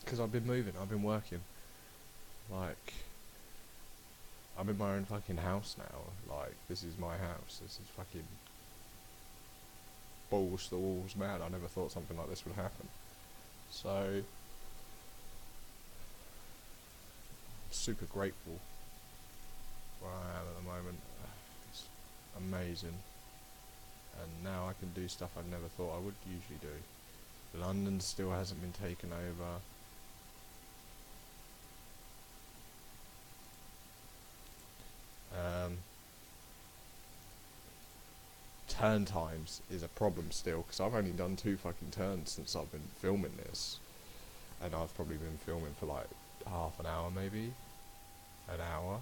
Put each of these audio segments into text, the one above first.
because I've been moving, I've been working. Like, I'm in my own fucking house now. Like, this is my house. This is fucking balls to the walls, man. I never thought something like this would happen. So, super grateful where I am at the moment. It's amazing. And now I can do stuff I never thought I would usually do. London still hasn't been taken over. Turn times is a problem still, because I've only done 2 fucking turns since I've been filming this. And I've probably been filming for like half an hour, maybe an hour.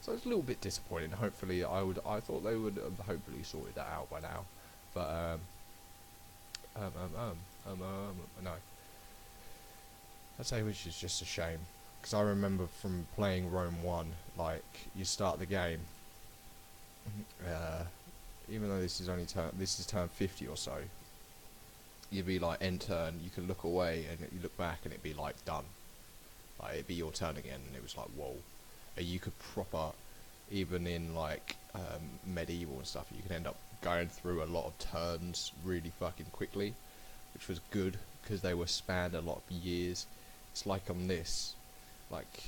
So it's a little bit disappointing. Hopefully, I thought they would have hopefully sorted that out by now, but no. I'd say which is just a shame, because I remember from playing Rome 1, like, you start the game, even though this is turn 50 or so, you'd be like, end turn, you could look away, and you look back, and it'd be like, done. Like, it'd be your turn again, and it was like, whoa. And you could proper, even in like, medieval and stuff, you could end up going through a lot of turns really fucking quickly, which was good, because they were spanned a lot of years. It's like on this, like,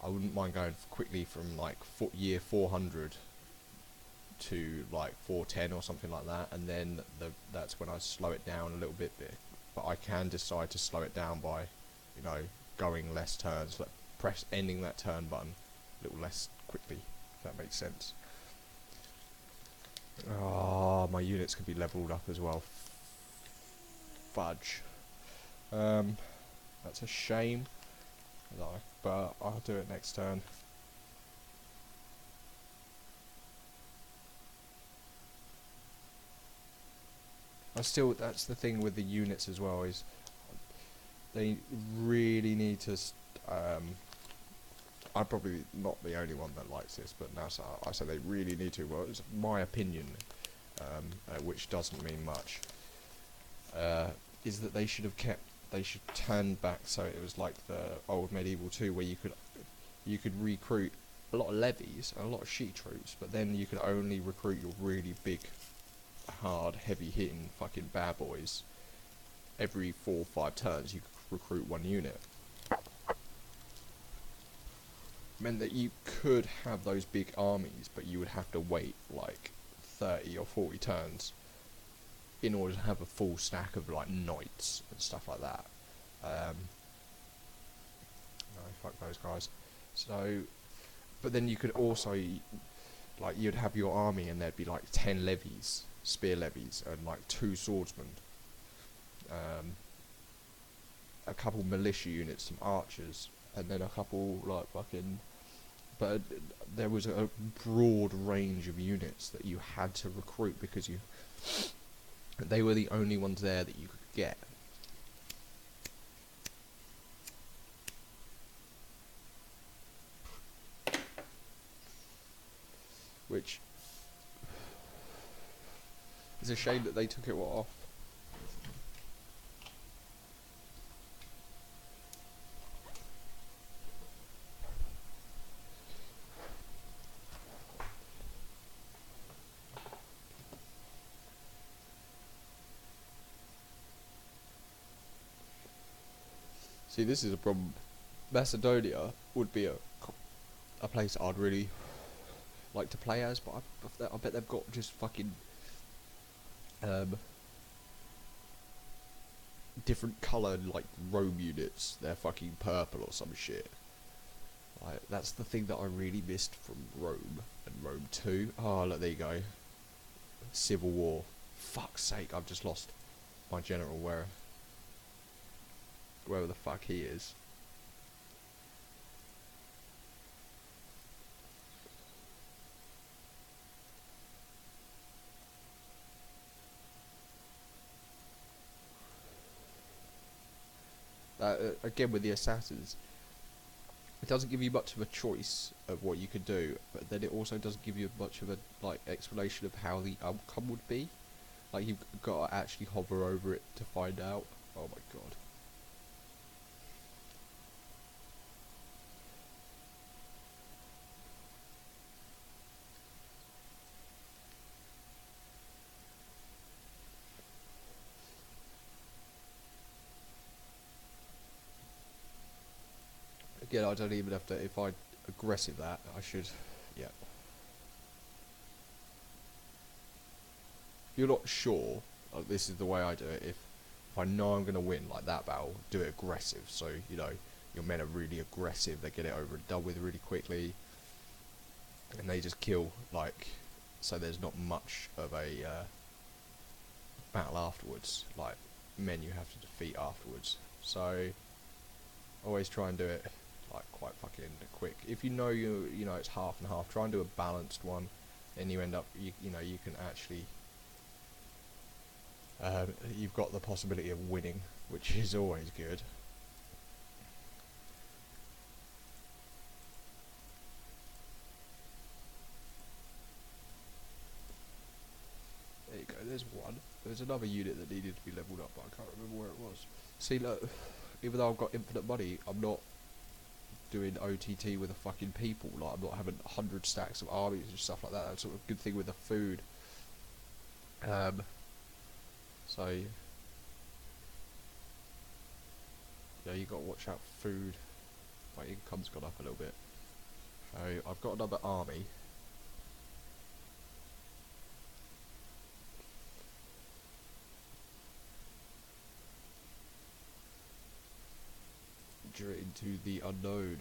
I wouldn't mind going quickly from like year 400 to like 410 or something like that, and then that's when I slow it down a little bit. But I can decide to slow it down by, you know, going less turns, like ending that turn button a little less quickly, if that makes sense. Oh, my units could be leveled up as well. Fudge. That's a shame, but I'll do it next turn. That's the thing with the units as well, is they really need to. I'm probably not the only one that likes this, but now I say they really need to. Well, it's my opinion, which doesn't mean much. Is that they should turn back so it was like the old Medieval 2, where you could recruit a lot of levies and a lot of sheet troops, but then you could only recruit your really big, hard, heavy hitting fucking bad boys. Every 4 or 5 turns you could recruit 1 unit. Meant that you could have those big armies, but you would have to wait like 30 or 40 turns in order to have a full stack of like knights and stuff like that. No, fuck those guys. So, but then you could also, like, you'd have your army and there'd be like 10 levies, spear levies, and like 2 swordsmen, a couple militia units, some archers, and then a couple like fucking. But there was a broad range of units that you had to recruit, because they were the only ones there that you could get. Which is a shame that they took it off. See, this is a problem. Macedonia would be a place I'd really like to play as, but I bet they've got just fucking different coloured like Rome units. They're fucking purple or some shit. Like, that's the thing that I really missed from Rome and Rome 2. Oh, look, there you go. Civil War. Fuck's sake, I've just lost my general wherever the fuck he is. Again, with the assassins, it doesn't give you much of a choice of what you could do, but then it also doesn't give you much of a like explanation of how the outcome would be. Like you've got to actually hover over it to find out. Oh my god. Again, I don't even have to, if I aggressive that, I should, yeah. If you're not sure, like, this is the way I do it, if I know I'm going to win, like that battle, do it aggressive, so, you know, your men are really aggressive, they get it over and done with really quickly, and they just kill, like, so there's not much of a battle afterwards, like, men you have to defeat afterwards, so, always try and do it like quite fucking quick. If you know you know it's half and half, try and do a balanced one. Then you end up you know you can actually you've got the possibility of winning, which is always good. There you go. There's one. There's another unit that needed to be leveled up, but I can't remember where it was. See, look, even though I've got infinite money, I'm not doing OTT with the fucking people. Like, I'm not having 100 stacks of armies and stuff like that. That's sort of a good thing with the food. So yeah, you got to watch out for food. My income's gone up a little bit. So I've got another army. Into the unknown.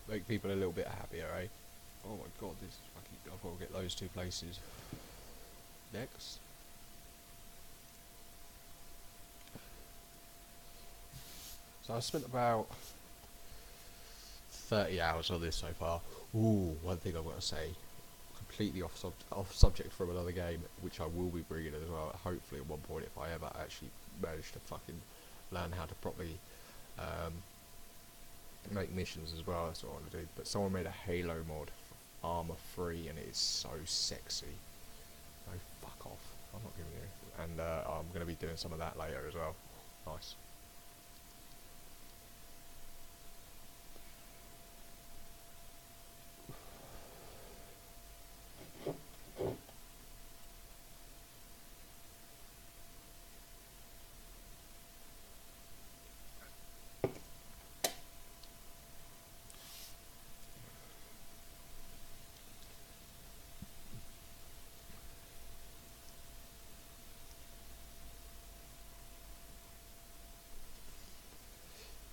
Make people a little bit happier, eh? Oh my god, this is fucking... I've got to get those two places. Next. So I spent about 30 hours on this so far. Ooh, one thing I've got to say, completely off subject from another game, which I will be bringing as well, hopefully at one point if I ever actually manage to fucking learn how to properly make missions as well. That's what I want to do. But someone made a Halo mod for armor free, and it is so sexy. No, fuck off. I'm not giving you. And I'm going to be doing some of that later as well. Nice.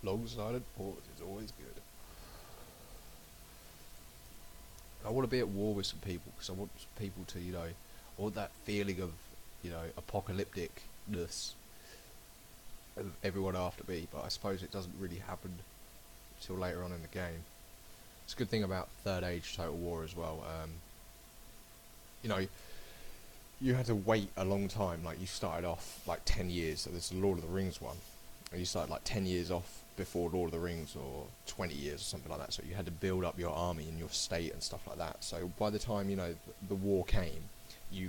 Long-sided pause is always good. I want to be at war with some people because I want people to, you know, I want that feeling of, you know, apocalypticness of everyone after me. But I suppose it doesn't really happen until later on in the game. It's a good thing about Third Age Total War as well. You know, you had to wait a long time. Like you started off like 10 years. So there's the Lord of the Rings one, and you started like 10 years off before Lord of the Rings, or 20 years or something like that. So you had to build up your army and your state and stuff like that. So by the time, you know, the war came, you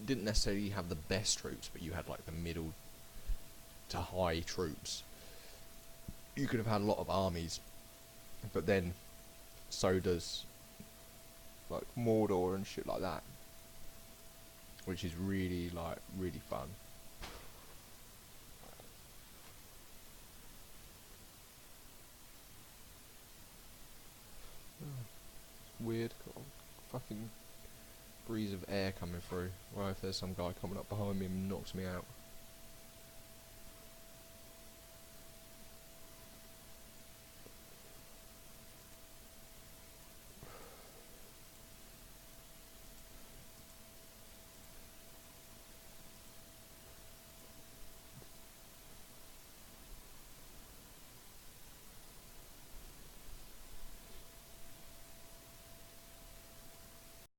didn't necessarily have the best troops, but you had like the middle to high troops. You could have had a lot of armies, but then so does like Mordor and shit like that, which is really fun. Weird, got a fucking breeze of air coming through. Well, if there's some guy coming up behind me and knocks me out.